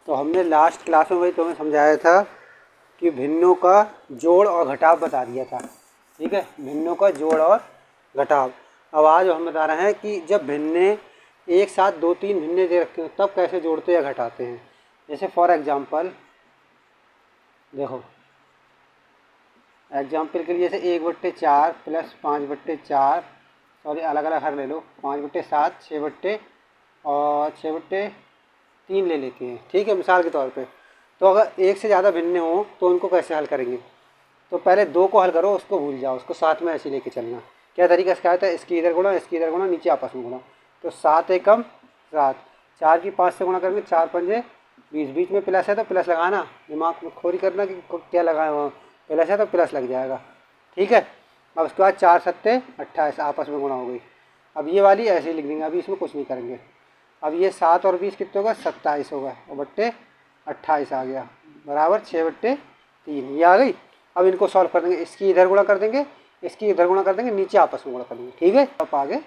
तो हमने last class में वही तुम्हें समझाया था कि भिन्नों का जोड़ और घटाव बता दिया था। ठीक है, भिन्नों का जोड़ और घटाव। अब आज हम बता रहे हैं कि जब भिन्ने एक साथ दो तीन भिन्ने दे रखे हो तब कैसे जोड़ते या घटाते हैं। जैसे फॉर एग्जांपल देखो, एग्जाम्पल के लिए जैसे 1/4 प्लस 5/4, सॉरी अलग अलग हर ले लो, 5/7, 6 और 6/3 ले लेते हैं। ठीक है, मिसाल के तौर पे। तो अगर एक से ज़्यादा भिन्न हो तो उनको कैसे हल करेंगे। तो पहले 2 को हल करो, उसको भूल जाओ, उसको साथ में ऐसे लेके चलना। क्या तरीका सिखाया था, इसकी इधर गुणा, इसकी इधर गुणा, नीचे आपस में गुणा। तो 7 एकम 7, 4 की 5 से गुणा करेंगे, 4 पंजे 20, बीच में प्लस है तो प्लस लगाना, दिमाग में खोरी करना कि क्या लगाए वहाँ, प्लस है तो प्लस लग जाएगा। ठीक है, अब उसके बाद 4 सत्ते 28 आपस में गुणा हो गई। अब ये वाली ऐसे ही लिख देंगे, अभी इसमें कुछ नहीं करेंगे। अब ये 7 और 20 कितने होगा, 27 होगा, और बट्टे 28 आ गया, बराबर 6/3 ये आ गई। अब इनको सॉल्व कर देंगे, इसकी इधर गुणा कर देंगे, इसकी इधर गुणा कर देंगे, नीचे आपस में गुणा कर देंगे। ठीक है, अब आगे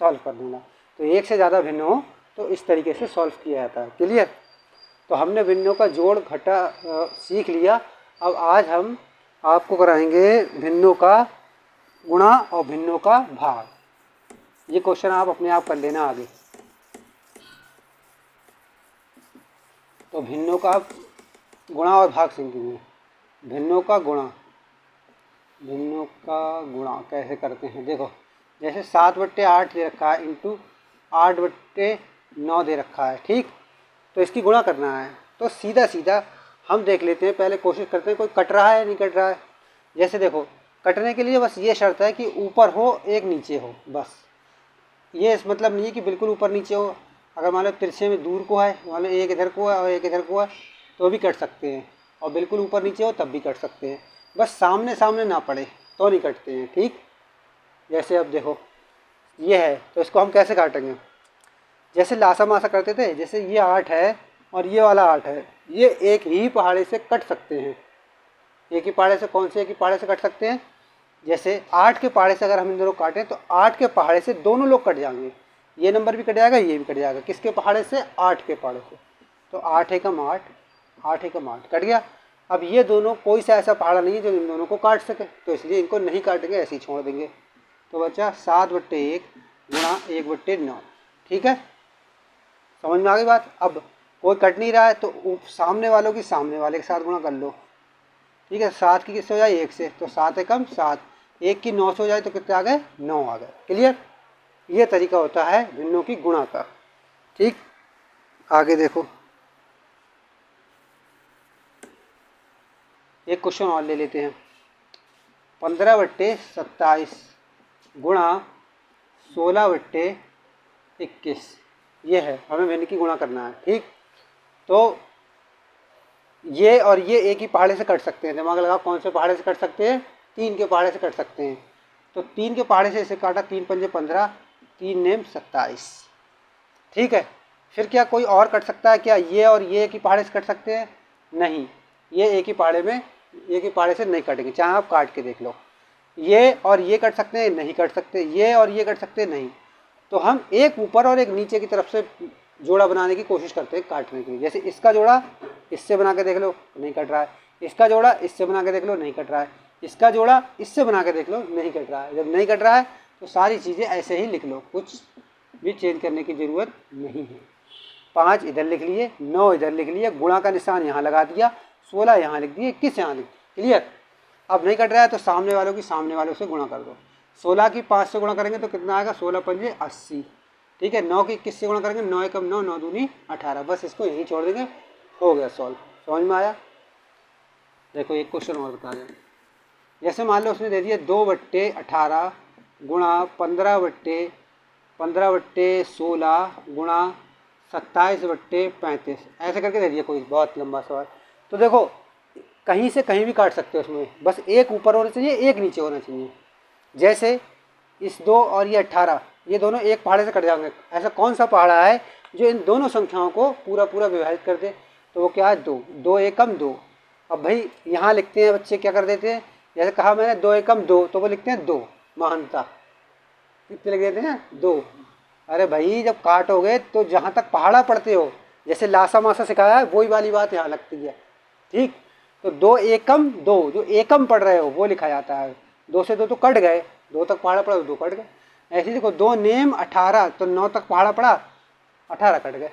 सॉल्व कर देना। तो एक से ज़्यादा भिन्न हो तो इस तरीके से सॉल्व किया जाता है। क्लियर। तो हमने भिन्नों का जोड़ घटा सीख लिया। अब आज हम आपको कराएंगे भिन्नों का गुणा और भिन्नों का भाग। ये क्वेश्चन आप अपने आप कर लेना आगे। तो भिन्नों का गुणा और भाग सीखेंगे। भिन्नों का गुणा, भिन्नों का गुणा कैसे करते हैं। देखो, जैसे 7/8 दे रखा है इंटू 8/9 दे रखा है। ठीक, तो इसकी गुणा करना है। तो सीधा सीधा हम देख लेते हैं, पहले कोशिश करते हैं कोई कट रहा है नहीं कट रहा है। जैसे देखो, कटने के लिए बस ये शर्त है कि ऊपर हो एक नीचे हो, बस। ये इस मतलब नहीं है कि बिल्कुल ऊपर नीचे हो। अगर मान लो तिरछे में दूर को है, मान लो एक इधर को है और एक इधर को है, तो भी कट सकते हैं। और बिल्कुल ऊपर नीचे हो तब भी कट सकते हैं, बस सामने सामने ना पड़े तो नहीं कटते हैं। ठीक, जैसे अब देखो ये है, तो इसको हम कैसे काटेंगे। जैसे लासा मासा करते थे, जैसे ये 8 है और ये वाला 8 है, ये एक ही पहाड़े से कट सकते हैं। एक ही पहाड़े से, कौन से एक ही पहाड़े से कट सकते हैं। जैसे 8 के पहाड़े से अगर हम इन दोनों काटें तो 8 के पहाड़े से दोनों लोग कट जाएंगे। ये नंबर भी कट जाएगा, ये भी कट जाएगा। किसके पहाड़े से, 8 के पहाड़े से। तो 8 एकम 8, 8 एकम 8 कट गया। अब ये दोनों कोई सा ऐसा पहाड़ा नहीं है जो इन दोनों को काट सके, तो इसलिए इनको नहीं काटेंगे, ऐसे ही छोड़ देंगे। तो बचा 7/1 गुणा 1/9। ठीक है, समझ में आ गई बात। अब कोई कट नहीं रहा है तो सामने वालों की सामने वाले के साथ गुणा कर लो। ठीक है, 7 की किससे हो जाए, 1 से, तो 7 एकम 7, 1 की 9 से हो जाए तो कितने आ गए, 9 आ गए। क्लियर। ये तरीका होता है भिन्नों की गुणा का। ठीक, आगे देखो, एक क्वेश्चन और ले लेते हैं। 15/27 गुणा 16/21, ये है, हमें भिन्न की गुणा करना है। ठीक, तो ये और ये एक ही पहाड़े से कट सकते हैं। दिमाग लगाओ, कौन से पहाड़े से कट सकते हैं, 3 के पहाड़े से कट सकते हैं। तो 3 के पहाड़े से इसे काटा, 3 पंजे 15, 3 नेम 27। ठीक है, फिर क्या कोई और कट सकता है क्या, ये और ये एक ही पहाड़े से कट सकते हैं, नहीं, ये एक ही पहाड़े में, एक ही पहाड़े से नहीं कटेंगे, चाहे आप काट के देख लो। ये और ये कट सकते हैं, नहीं कट सकते, ये और ये कट सकते हैं, नहीं। तो हम एक ऊपर और एक नीचे की तरफ से जोड़ा बनाने की कोशिश करते हैं काटने के लिए। जैसे इसका जोड़ा इससे बना के देख लो, नहीं कट रहा है। इसका जोड़ा इससे बना के देख लो, नहीं कट रहा है। इसका जोड़ा इससे बना के देख लो, नहीं कट रहा है। जब नहीं कट रहा है तो सारी चीज़ें ऐसे ही लिख लो, कुछ भी चेंज करने की ज़रूरत नहीं है। 5 इधर लिख लिए, 9 इधर लिख लिए, गुणा का निशान यहाँ लगा दिया, 16 यहाँ लिख दिए, 21 यहाँ लिख दिया। क्लियर। अब नहीं कट रहा है तो सामने वालों की सामने वालों से गुणा कर दो। 16 की 5 से गुणा करेंगे तो कितना आएगा, 16 पंजे 80। ठीक है, 9 की 21 से गुणा करेंगे, 9 एकम 9, 9 दूनी 18। बस इसको यहीं छोड़ देंगे, हो गया सॉल्व। समझ में आया। देखो एक क्वेश्चन और बता दें। जैसे मान लो उसने दे दिया 2/18 गुणा 15/16 गुणा 27/35, ऐसे करके दे दिया कोई बहुत लंबा सवाल। तो देखो कहीं से कहीं भी काट सकते हो उसमें, बस एक ऊपर होना चाहिए, एक नीचे होना चाहिए। जैसे इस 2 और ये 18, ये दोनों एक पहाड़े से कट जाएंगे। ऐसा कौन सा पहाड़ा है जो इन दोनों संख्याओं को पूरा पूरा विभाजित कर दे, तो वो क्या है, 2, 2 एकम 2। अब भाई यहाँ लिखते हैं बच्चे, क्या कर देते हैं, जैसे कहा मैंने 2 एकम 2, तो वो लिखते हैं 2 महानता, कितने लिख देते हैं, 2। अरे भाई जब काटोगे तो जहाँ तक पहाड़ा पढ़ते हो जैसे लासा मासा सिखाया है वही वाली बात यहाँ लगती है। ठीक, तो 2 एकम 2, जो एकम पढ़ रहे हो वो लिखा जाता है। 2 से 2 तो कट गए, 2 तक पहाड़ा पड़ा तो 2 कट गए। ऐसे ही देखो 2 नेम 18, तो 9 तक पहाड़ा पड़ा, 18 कट गए।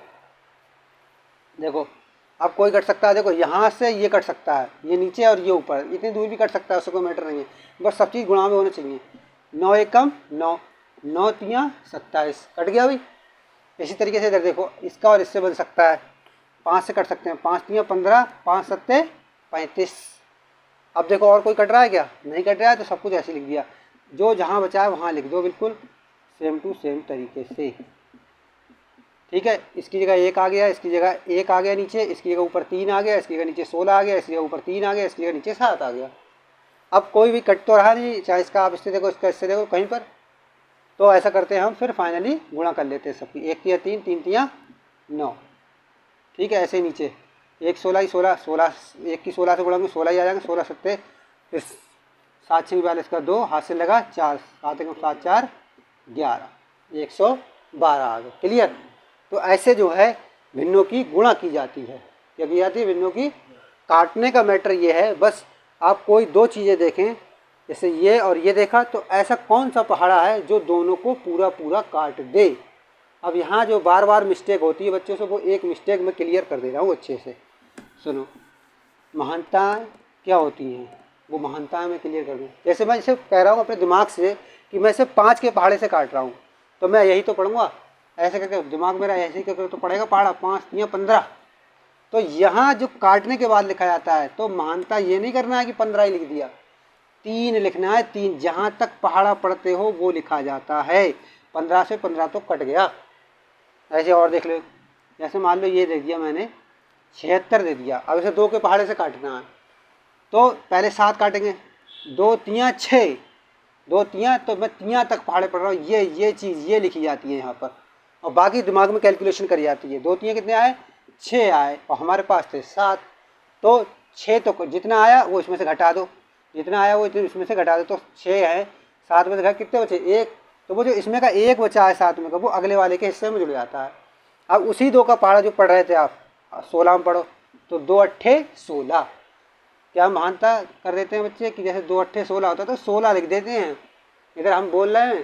देखो अब कोई कट सकता है, देखो यहाँ से ये कट सकता है, ये नीचे और ये ऊपर, इतनी दूर भी कट सकता है, उससे कोई मैटर नहीं है, बस सब चीज़ गुणा में होना चाहिए। 9 एकम 9, 9 तियाँ 27, कट गया भाई। इसी तरीके से इधर देखो इसका और इससे बन सकता है, 5 से कट सकते हैं, 5 तियाँ 15, 5 सत्ते 35। अब देखो और कोई कट रहा है क्या? नहीं कट रहा है, तो सब कुछ ऐसे लिख दिया, जो जहाँ बचा है वहाँ लिख दो, बिल्कुल सेम टू सेम तरीके से। ठीक है, इसकी जगह 1 आ गया, इसकी जगह 1 आ गया नीचे, इसकी जगह ऊपर 3 आ गया, इसकी जगह नीचे 16 आ गया, इसकी जगह ऊपर 3 आ गया, इसकी जगह नीचे 7 आ गया। अब कोई भी कट तो रहा नहीं, चाहे इसका आप इससे देखो, इसका इससे देखो कहीं पर, तो ऐसा करते हैं हम, फिर फाइनली गुणा कर लेते हैं सबकी। 1 तिया 3, 3 तिया 9। ठीक है, ऐसे ही नीचे 1 16 ही 16, 16 1 की 16 से गुणा में 16 ही आ जाएंगे, 16 सत्ते, फिर 7 6 42 का 2 हाथ से लगा 4, 7 1 7 4 11, 112 आ गए। क्लियर? तो ऐसे जो है भिन्नों की गुणा की जाती है। क्या की जाती है? भिन्नों की। काटने का मैटर ये है, बस आप कोई 2 चीज़ें देखें, जैसे ये और ये देखा, तो ऐसा कौन सा पहाड़ा है जो दोनों को पूरा पूरा काट दे। अब यहाँ जो बार बार मिस्टेक होती है बच्चों से, वो एक मिस्टेक मैं क्लियर कर दे रहा हूँ अच्छे से। सुनो, महानताएँ क्या होती हैं, वो महानताएँ मैं क्लियर कर दूँ। जैसे मैं इसे कह रहा हूँ अपने दिमाग से कि मैं इसे 5 के पहाड़े से काट रहा हूँ, तो मैं यही तो पढ़ूंगा, ऐसे करके दिमाग मेरा ऐसे ही करके तो पड़ेगा पहाड़ा, 5 तियाँ 15। तो यहाँ जो काटने के बाद लिखा जाता है, तो महानता ये नहीं करना है कि 15 ही लिख दिया, 3 लिखना है, 3 जहाँ तक पहाड़ा पढ़ते हो वो लिखा जाता है। 15 से 15 तो कट गया। ऐसे और देख लो, जैसे मान लो ये दे दिया मैंने 76 दे दिया, अब इसे 2 के पहाड़े से काटना है, तो पहले 7 काटेंगे, 2 तियाँ 6, 2 तियाँ, तो मैं तियाँ तक पहाड़े पढ़ रहा हूँ, ये चीज़ ये लिखी जाती है यहाँ पर, और बाकी दिमाग में कैलकुलेशन करी जाती है। 2 तियाँ कितने आए? 6 आए, और हमारे पास थे 7, तो 6 तो जितना आया वो इसमें से घटा दो, जितना आया वो इसमें से घटा दो, तो 6 है, 7 में से घटा कितने बचे? 1, तो वो जो इसमें का 1 बचा है 7 में का, वो अगले वाले के हिस्से में जुड़ जाता है। अब उसी 2 का पहाड़ा जो पढ़ रहे थे आप 16 में पढ़ो, तो 2 अट्ठे 16। क्या महानता कर देते हैं बच्चे कि जैसे 2 अट्ठे 16 होता है तो 16 लिख देते हैं। इधर हम बोल रहे हैं,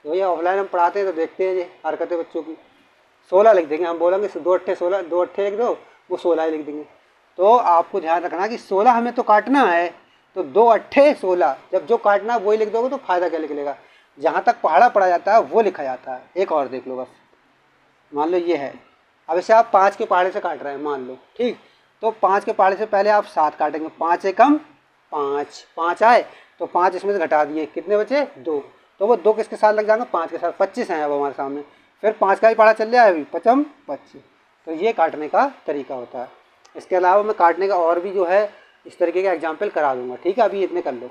तो भैया ऑफलाइन हम पढ़ाते हैं तो देखते हैं ये हरकतें बच्चों की, 16 लिख देंगे, हम बोलेंगे 2 अट्ठे 16, 2 अट्ठे लिख दो, वो 16 ही लिख देंगे। तो आपको ध्यान रखना कि 16 हमें तो काटना है, तो 2 अट्ठे 16, जब जो काटना है वही लिख दोगे तो फायदा क्या निकलेगा? जहाँ तक पहाड़ा पड़ा जाता है वो लिखा जाता है। एक और देख लो, बस मान लो ये है, अब इसे आप 5 के पहाड़े से काट रहे हैं मान लो, ठीक, तो 5 के पहाड़े से पहले आप 7 काटेंगे, 5 एकम 5, 5 आए, तो 5 इसमें से घटा दिए, कितने बचे? 2, तो वो 2 किसके साथ लग जाएंगे? 5 के साथ, 25 हैं अब हमारे सामने, फिर 5 का ही पहाड़ा चल रहा है अभी, 5 25। तो ये काटने का तरीका होता है। इसके अलावा मैं काटने का और भी जो है इस तरीके का एग्जाम्पल करा दूंगा, ठीक है, अभी इतने कर लो।